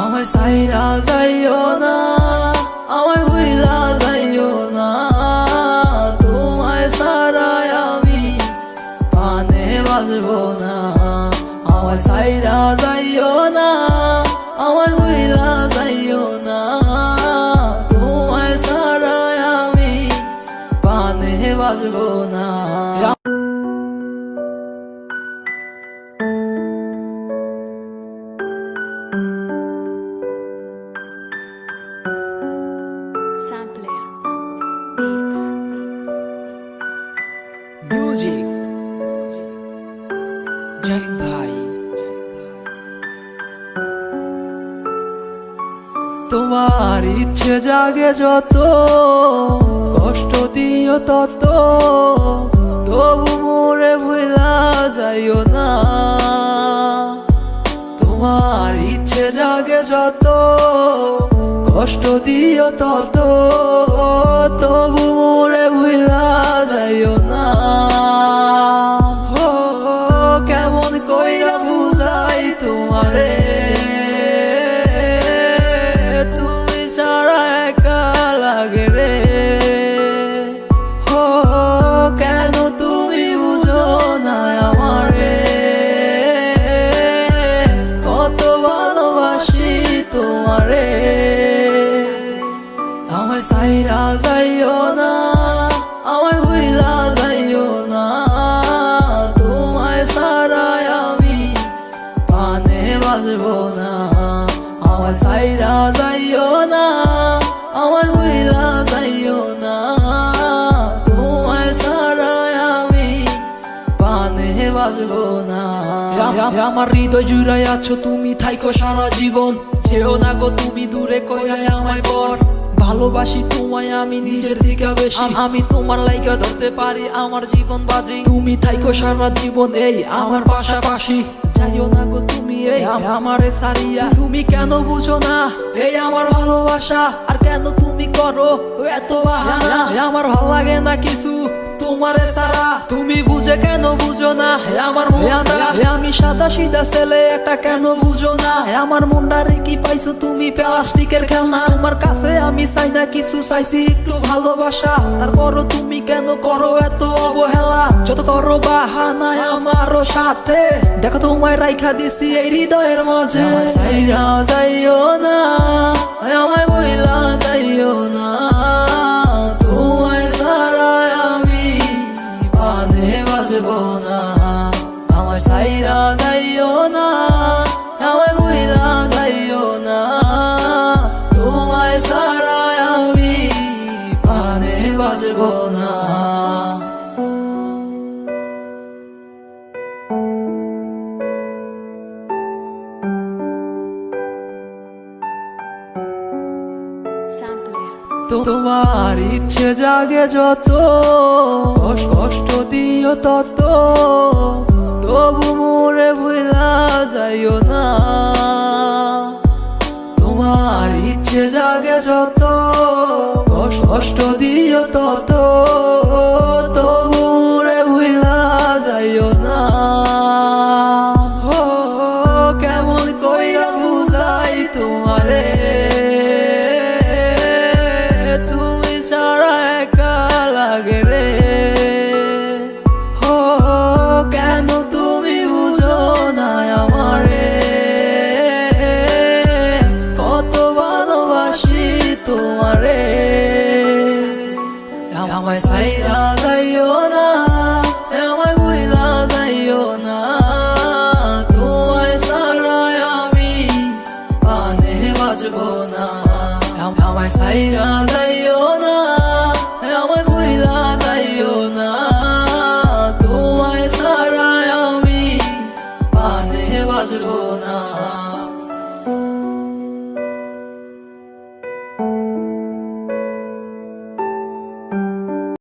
আমায় সাইরা যাইও না, আমায় ভুইলা যাইও না, তোমায় ছাড়াই আমি পানে বাজবো না। আমায় সাইরা যাইও না, আমায় ভুইলা যাইও না, তোমায় ছাড়াই আমি পানে বাজবো না। মিউজিক জাহিদ ভাই। তোমার ইচ্ছে জাগে যত, কষ্ট দিও তত, তবু মোরে ভুলা যাইও না। তোমার ইচ্ছে জাগে যত, কষ্ট দিও তত, তবু মোরে ভুলা যাইও না। কেমন কইরা বুঝাই তোমারে, তুমি ছাড়া একা লাগে রে। কেন তুমি বুঝো না আমারে, কত ভালোবাসি তোমারে। আমায় সাইরা যাইও না, আমায় ভুইলা যাইও না, তোমায় ছাড়াই আমি পানে বাজবো না। আমায় সাইরা যাইও না, আমায় ভুইলা যাইও না, তোমায় ছাড়াই আমি পানে বাজবো না। আমার হৃদয় জুড়াই আছো তুমি, থাইকো সারা জীবন, যেও না গো তুমি দূরে কইরাই আমায় পর। ভালোবাসি তোমায় আমি নিজের দিকে বেশি, আমি তোমার লাইগা ধরতে পারি আমার জীবন বাজি। তুমি থাইকো সারা জীবন এই আমার পাশাপাশি, যাইও না গো তুমি এই আমারে সারিয়া। তুমি কেন বুঝো না এই আমার ভালোবাসা, আর কেন তুমি করো এত বাহানা। আমার ভাল লাগে না কিছু তোমারে সারা, তুমি বুঝে কেন বুঝো না আমার মনটা। আমি সাদা সিধা ছেলে একটা, কেন বুঝো না আমার মনটারে কি পাইছো তুমি প্লাস্টিকের খেলনা। তোমার কাছে আমি চাই না কিছু, চাইছি একটু ভালোবাসা, তারপরও তুমি কেন করো এত অবহেলা। যত করো বাহানা আমারও সাথে, দেখো তোমায় রাইখা দিছি এই হৃদয়ের মাঝে। সাইরা যাইও না, আমায় বইলা যাইও না, তোমায় ছাড়াই আমি পানে বাজবো না। আমায় সাইরা যাইও না, আমায় ভুইলা যাইও না, তোমায় ছাড়াই আমি পানে বাজবো না। তোমার ইচ্ছে জাগে যত, কষ্ট দিও তত, তবু মোরে ভুলা যাইও না। তোমার ইচ্ছে জাগে যত, কষ্ট দিও তত, তবু মোরে ভুলা যাইও না। কেমন কইরা বুঝাই তোমারে, তুমি ছাড়া একা লাগে রে। কেন তুমি বুঝো না আমারে, কত ভালোবাসি তোমারে। আমায় সাইরা যাইও না, আমায় ভুইলা যাইও না, তোমায় ছাড়াই আমি পানে বাজবো না। আমায় সাইরা যাইও না, আমায় ভুইলা যাইও না, তোমায় ছাড়াই আমি পানে বাজবো না।